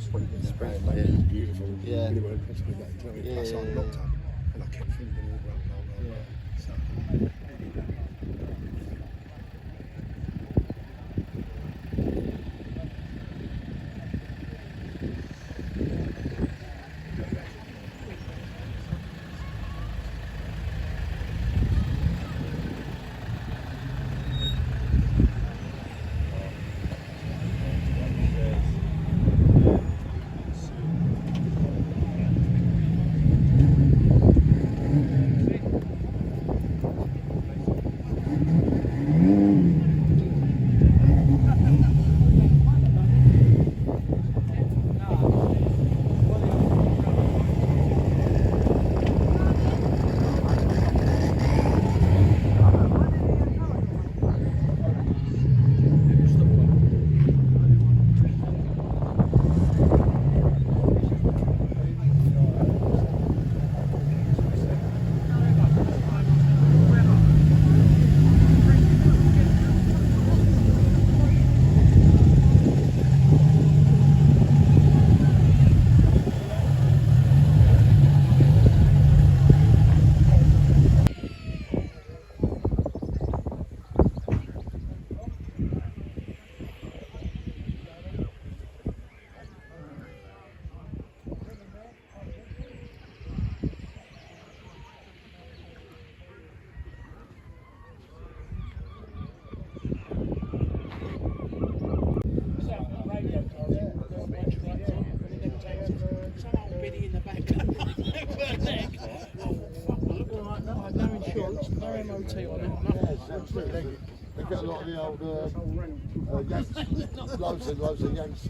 spring, Spring, like, yeah. beautiful. Yeah. Really well impressed with that. You know what I mean? Plus, I locked up and I kept feeling the water up. Yeah. So, they get a lot of the old Yanks, loads of Yanks.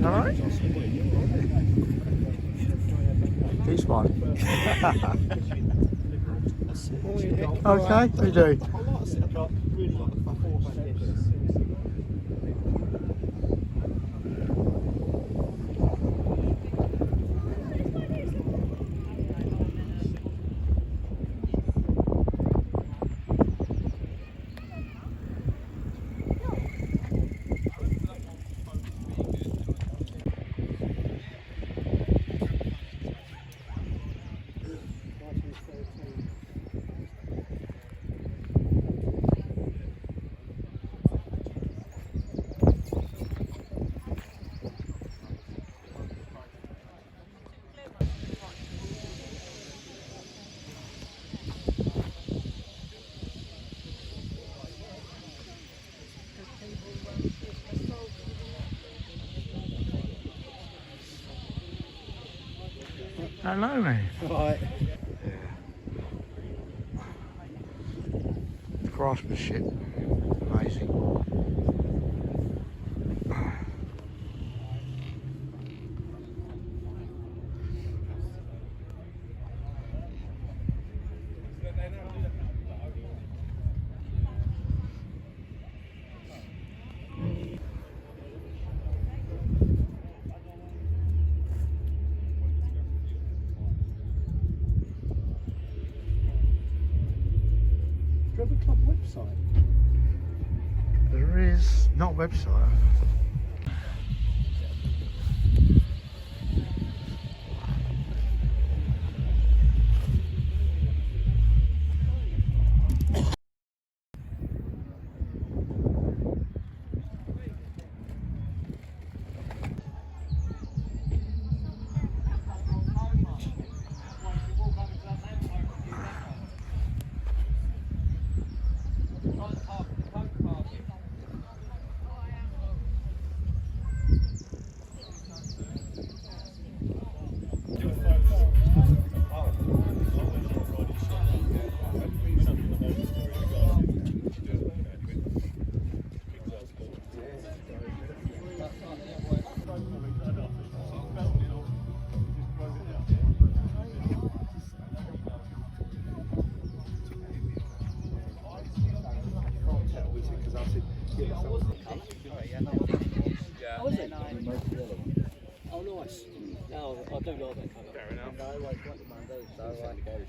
Alright? He's fine. Okay, we do. Hello, mate. Right. Craftsmanship, amazing. Do you have a club website? There is not a website. Oh, is it? Oh, nice. No, I do like that colour. Fair enough. I always wanted one of those, so I go to.